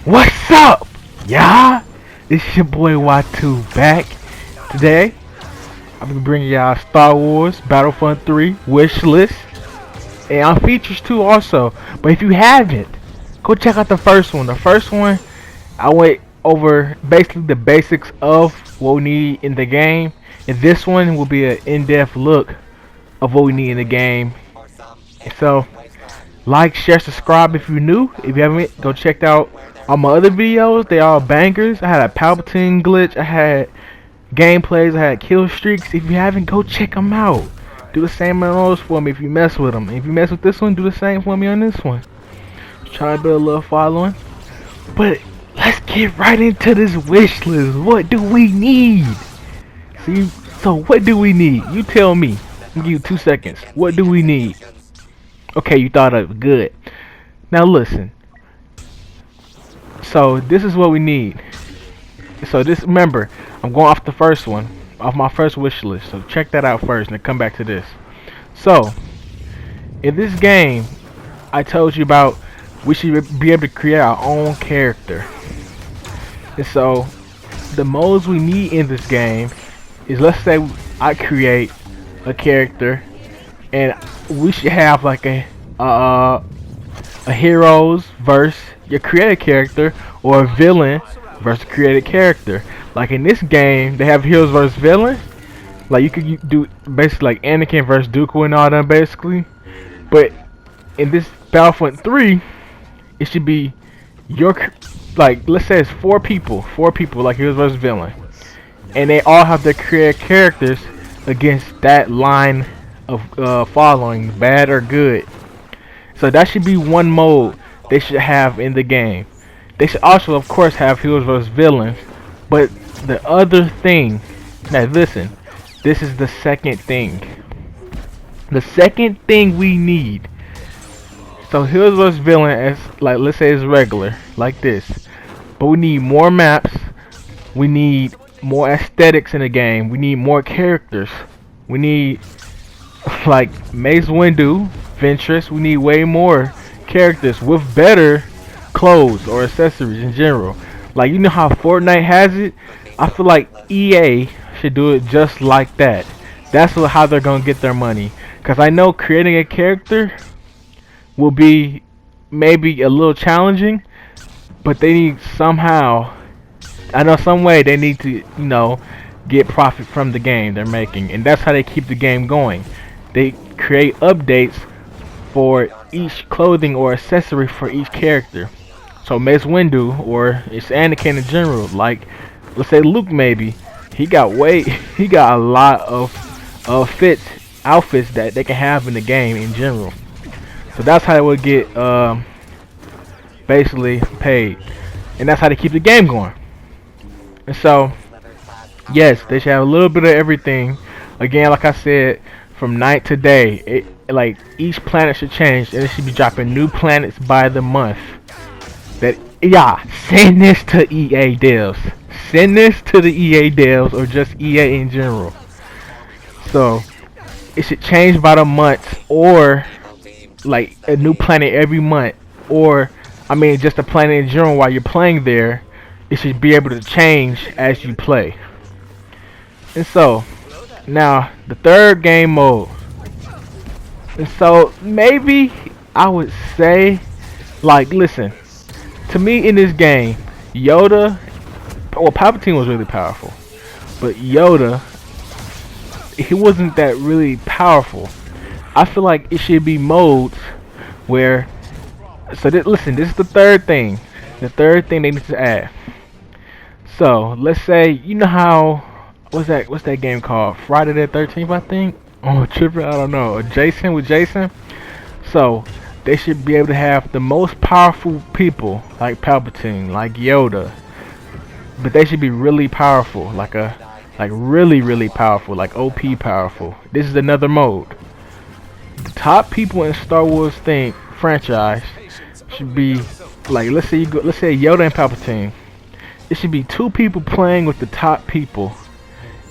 What's up, y'all? It's your boy Y2 back. Today, I'm gonna bring y'all Star Wars Battlefront 3 wishlist and on features too also. But if you haven't, go check out the first one. The first one, I went over basically the basics of what we need in the game, and this one will be an in-depth look of what we need in the game. And so, like, share, subscribe if you're new. If you haven't, go check out all my other videos. They all bangers. I had a Palpatine glitch. I had gameplays. I had kill streaks. If you haven't, go check them out. Do the same on those for me if you mess with them. If you mess with this one, do the same for me on this one. Try to build a little following. But let's get right into this wish list. What do we need? See, so what do we need? You tell me. I'll give you 2 seconds. What do we need? Okay, you thought of it. Good. Now listen. So this is what we need. So this, remember, I'm going off the first one, off my first wish list. So check that out first, and then come back to this. So in this game, I told you about we should be able to create our own character. And so the modes we need in this game is, let's say I create a character, and we should have like a heroes versus your created character, or a villain versus created character. Like in this game, they have heroes versus villain. Like you could do basically like Anakin versus Dooku and all that basically. But in this Battlefront 3, it should be your, like, let's say it's four people like heroes versus villain, and they all have their created characters against that line of following, bad or good. So that should be one mode they should have in the game. They should also, of course, have heroes versus villains. But the other thing, now listen, this is the second thing. The second thing we need. So heroes versus villain, as like, let's say it's regular, like this. But we need more maps. We need more aesthetics in the game. We need more characters. We need, like, Mace Windu, Ventress. We need way more characters with better clothes or accessories in general. Like, you know how Fortnite has it? I feel like EA should do it just like that. That's how they're gonna get their money. Cause I know creating a character will be maybe a little challenging, but they need somehow, I know some way they need to, get profit from the game they're making, and that's how they keep the game going. They create updates for each clothing or accessory for each character. So Mace Windu, or it's Anakin in general, like let's say Luke, maybe he got a lot of outfits that they can have in the game in general. So that's how they would get basically paid, and that's how they keep the game going. And so yes, they should have a little bit of everything. Again, like I said, from night to day, like each planet should change, and it should be dropping new planets by the month. That, yeah, send this to EA devs. Send this to the EA devs, or just EA in general. So it should change by the month, or like a new planet every month, or I mean just a planet in general while you're playing there. It should be able to change as you play. And so now the third game mode. And so maybe I would say, like, listen, to me in this game, Yoda, well, Palpatine was really powerful, but Yoda, he wasn't that really powerful. I feel like it should be modes where, so listen, this is the third thing they need to add. So let's say, you know how, what's that game called, Friday the 13th, I think. Oh, tripping, I don't know. Or Jason, with Jason. So they should be able to have the most powerful people, like Palpatine, like Yoda, but they should be really powerful, like really powerful, like OP powerful. This is another mode. The top people in Star Wars franchise should be, like, let's say Yoda and Palpatine. It should be two people playing with the top people,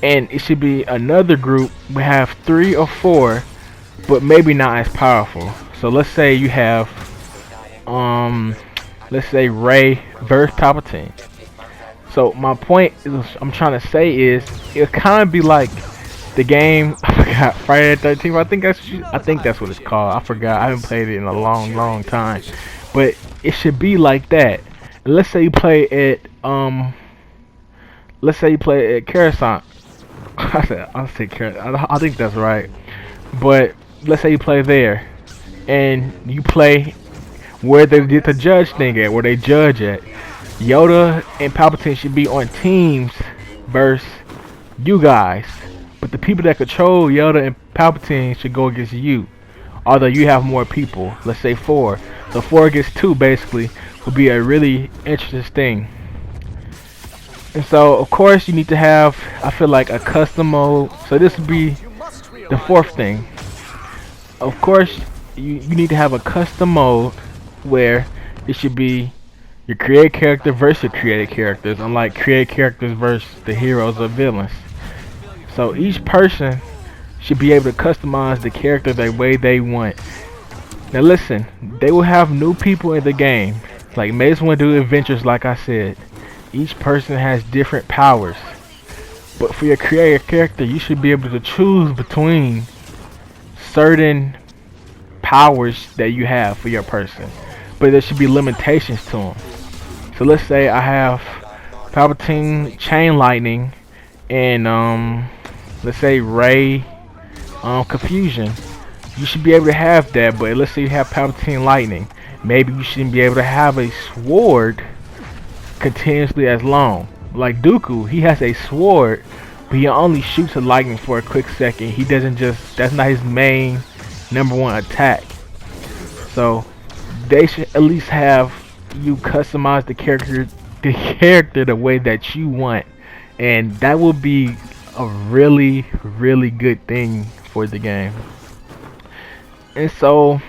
and it should be another group. We have 3 or 4, but maybe not as powerful. So let's say you have let's say Ray versus Palpatine. So my point is, I'm trying to say is, it'll kind of be like the game. I forgot, Friday the 13th. I think that's what it's called. I forgot. I haven't played it in a long time. But it should be like that. Let's say you play at let's say you play at Coruscant. I said Coruscant. I think that's right. But let's say you play there, and you play where they did the judge thing at, where they judge at. Yoda and Palpatine should be on teams versus you guys. But the people that control Yoda and Palpatine should go against you. Although you have more people, let's say 4. So 4 against 2 basically would be a really interesting thing. And so of course you need to have, I feel like, a custom mode. So this would be the 4th thing. Of course you need to have a custom mode where it should be your created character versus your created characters, unlike created characters versus the heroes or villains. So each person should be able to customize the character the way they want. Now listen, they will have new people in the game. Like Mace want to do adventures, like I said. Each person has different powers. But for your created character, you should be able to choose between certain powers that you have for your person. But there should be limitations to them. So let's say I have Palpatine Chain Lightning and let's say Ray Confusion. You should be able to have that, but let's say you have Palpatine Lightning. Maybe you shouldn't be able to have a sword continuously as long. Like Dooku, he has a sword, but he only shoots a lightning for a quick second. He doesn't just, that's not his main #1 attack. So they should at least have you customize the character the way that you want, and that will be a really good thing for the game. And so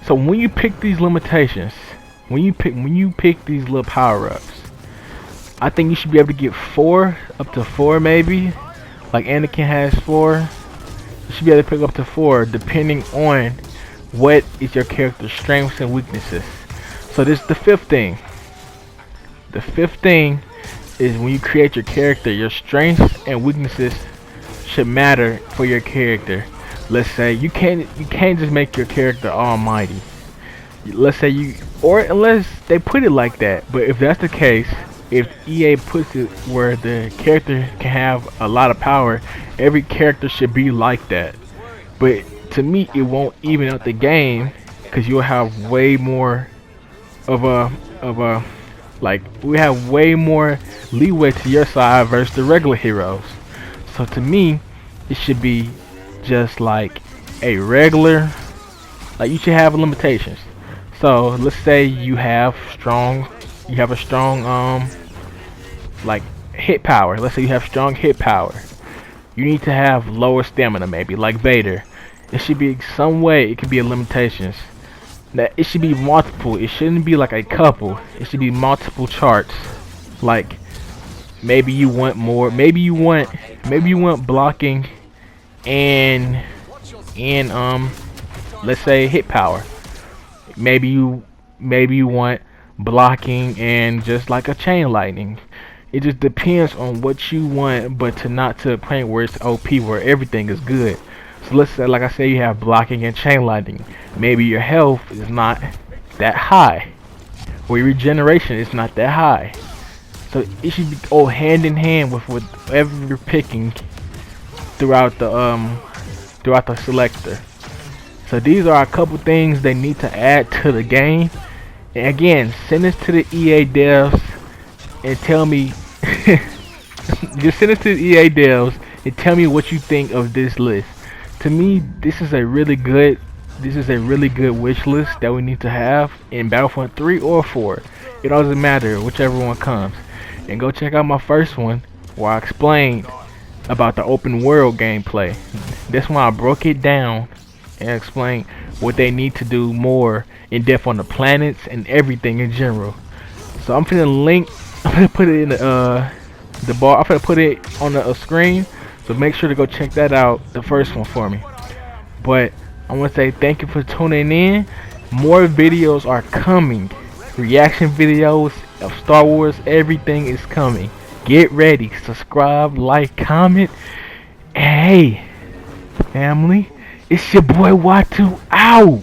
when you pick these limitations, when you pick these little power-ups, I think you should be able to get 4, up to 4 maybe. Like Anakin has 4. You should be able to pick up to 4 depending on what is your character's strengths and weaknesses. So this is the 5th thing. The 5th thing is when you create your character, your strengths and weaknesses should matter for your character. Let's say you can't just make your character almighty. Let's say you, or unless they put it like that. But if that's the case, if EA puts it where the character can have a lot of power, every character should be like that. But to me, it won't even out the game, because you'll have way more of a like, we have way more leeway to your side versus the regular heroes. So to me, it should be just like a regular, like you should have limitations. So let's say you have a strong like hit power. Let's say you have strong hit power. You need to have lower stamina, maybe like Vader. It should be some way, it could be a limitations. That it should be multiple. It shouldn't be like a couple. It should be multiple charts. Like maybe you want more. Maybe you want blocking and let's say hit power. Maybe you want blocking and just like a chain lightning. It just depends on what you want, but not to a point where it's OP, where everything is good. So let's say, like I said, you have blocking and chain lightning. Maybe your health is not that high, or your regeneration is not that high. So it should be all hand in hand with whatever you're picking throughout the selector. So these are a couple things they need to add to the game. And again, send this to the EA devs and tell me just send it to the EA devs and tell me what you think of this list. To me, this is a really good wish list that we need to have in Battlefront 3 or 4. It doesn't matter, whichever one comes. And go check out my first one where I explained about the open world gameplay. That's why I broke it down and explained what they need to do more in depth on the planets and everything in general. So I'm gonna put it in the bar. I'm gonna put it on the screen. So make sure to go check that out, the first one for me. But I want to say thank you for tuning in. More videos are coming. reaction videos of Star Wars. Everything is coming. Get ready. Subscribe, like, comment. And hey, family, it's your boy Watu out.